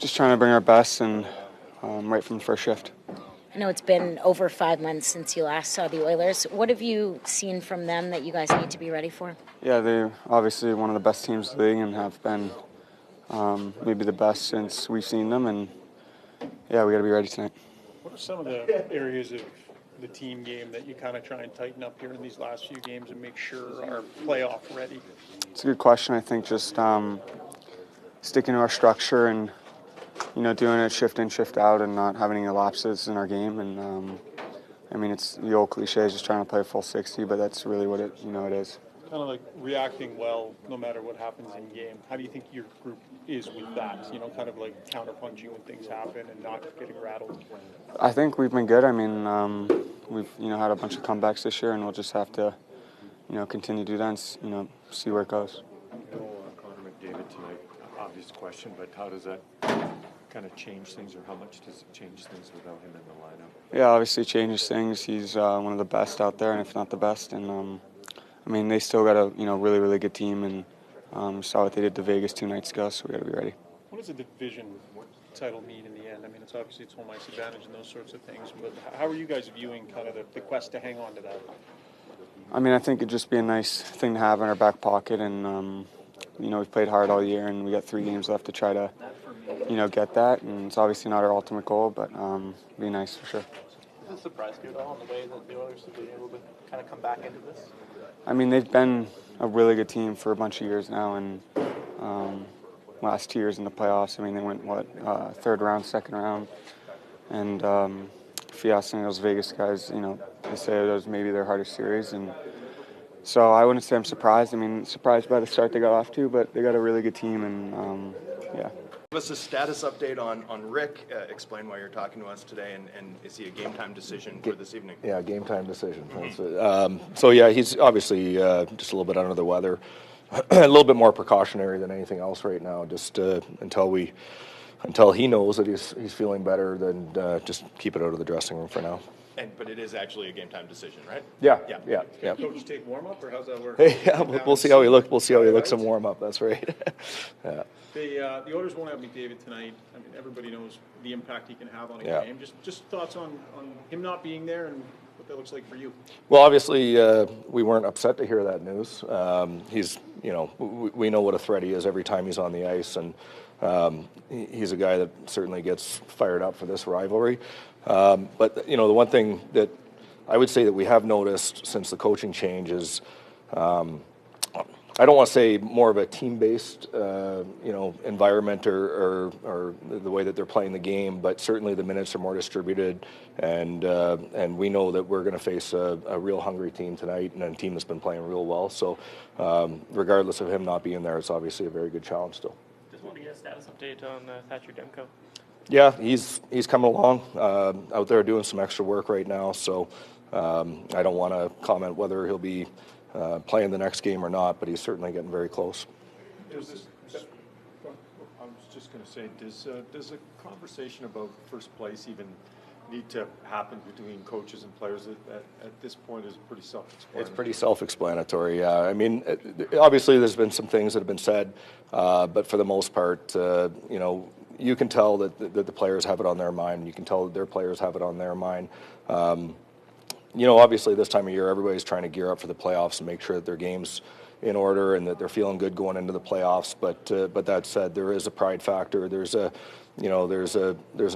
Just trying to bring our best and right from the first shift. I know it's been over 5 months since you last saw the Oilers. What have you seen from them that you guys need to be ready for? Yeah, they're obviously one of the best teams in the league and have been maybe the best since we've seen them. And yeah, we got to be ready tonight. What are some of the areas of the team game that you kind of try and tighten up here in these last few games and make sure are playoff ready? It's a good question. I think just sticking to our structure and doing it shift in, shift out, and not having any lapses in our game. And I mean, it's the old cliche is just trying to play a full 60, but that's really what it is. Kind of like reacting well no matter what happens in game. How do you think your group is with that? Kind of like counterpunching when things happen and not getting rattled. I think we've been good. I mean, we've had a bunch of comebacks this year, and we'll just have to continue to do that and see where it goes. Connor McDavid tonight, obvious question, but how does that kind of change things, or how much does it change things without him in the lineup? Yeah, obviously it changes things. He's one of the best out there, and if not the best. And I mean, they still got a really, really good team, and saw what they did to Vegas 2 nights ago, so we got to be ready. What does a division title mean in the end? I mean, it's obviously it's home ice advantage and those sorts of things, but how are you guys viewing kind of the quest to hang on to that? I mean, I think it'd just be a nice thing to have in our back pocket, and we've played hard all year, and we got 3 games left to try to get that, and it's obviously not our ultimate goal, but it'd be nice for sure. Does it surprise you at all in the way that the Oilers have been able to kind of come back into this? I mean, they've been a really good team for a bunch of years now, and last 2 years in the playoffs, I mean, they went, third round, second round, and if you ask any of those Vegas guys, they say it was maybe their hardest series, and so I wouldn't say I'm surprised. I mean, surprised by the start they got off to, but they got a really good team, and yeah. Give us a status update on Rick. Explain why you're talking to us today, and is he a game time decision for this evening? Yeah, game time decision. So yeah, he's obviously just a little bit under the weather, a little bit more precautionary than anything else right now. Just until he knows that he's feeling better, then just keep it out of the dressing room for now. But it is actually a game time decision, right? Yeah. Coach take warm up, or how's that work? Yeah, we'll see how he looks. We'll see how he looks in warm up. That's right. Yeah. The Oilers won't have McDavid tonight. I mean, everybody knows the impact he can have on a game. Just thoughts on him not being there and what that looks like for you. Well, obviously, we weren't upset to hear that news. He's, we know what a threat he is every time he's on the ice, and he's a guy that certainly gets fired up for this rivalry. But the one thing that I would say that we have noticed since the coaching change is, I don't want to say more of a team-based, environment or the way that they're playing the game, but certainly the minutes are more distributed, and we know that we're going to face a real hungry team tonight, and a team that's been playing real well. So, regardless of him not being there, it's obviously a very good challenge still. Just want to get a status update on Thatcher Demko. Yeah, he's coming along out there doing some extra work right now. So I don't want to comment whether he'll be playing the next game or not, but he's certainly getting very close. I was just going to say, does a conversation about first place even need to happen between coaches and players at this point? Is pretty self-explanatory? It's pretty self-explanatory, yeah. I mean, obviously there's been some things that have been said, but for the most part, you can tell that the players have it on their mind. You can tell that their players have it on their mind. Obviously this time of year, everybody's trying to gear up for the playoffs and make sure that their game's in order and that they're feeling good going into the playoffs. But that said, there is a pride factor. There's an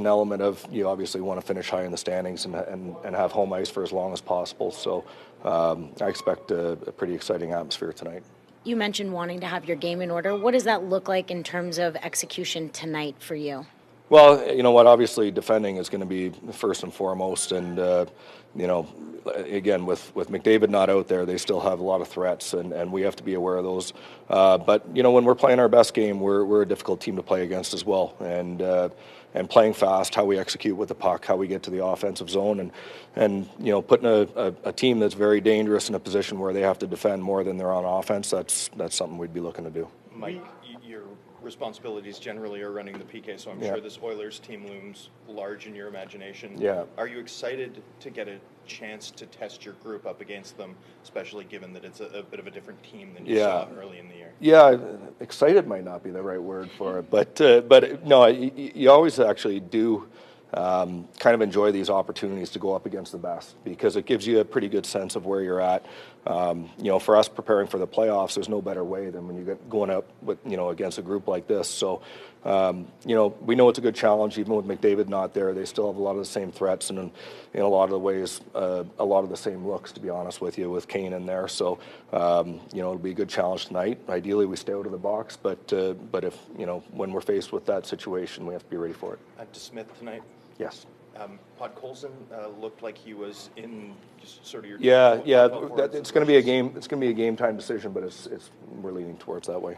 element of you obviously want to finish high in the standings and have home ice for as long as possible. So I expect a pretty exciting atmosphere tonight. You mentioned wanting to have your game in order. What does that look like in terms of execution tonight for you? Well, you know what, obviously defending is going to be first and foremost, and again, with McDavid not out there, they still have a lot of threats, and we have to be aware of those. But when we're playing our best game, we're a difficult team to play against as well, and playing fast, how we execute with the puck, how we get to the offensive zone, and putting a team that's very dangerous in a position where they have to defend more than they're on offense. That's something we'd be looking to do. Mike, you're responsibilities generally are running the PK, so I'm Yeah. sure this Oilers team looms large in your imagination. Yeah. Are you excited to get a chance to test your group up against them, especially given that it's a bit of a different team than you saw early in the year? Yeah, excited might not be the right word for it, but no, you always actually do kind of enjoy these opportunities to go up against the best because it gives you a pretty good sense of where you're at. For us preparing for the playoffs, there's no better way than when you get going up with against a group like this. So, we know it's a good challenge. Even with McDavid not there, they still have a lot of the same threats and in a lot of the ways, a lot of the same looks. To be honest with you, with Kane in there, so it'll be a good challenge tonight. Ideally, we stay out of the box, but if when we're faced with that situation, we have to be ready for it. To Smith tonight. Yes. Podkolzin looked like he was in just sort of your Yeah. top forwards It's going to be a game. It's going to be a game time decision, but we're leaning towards that way.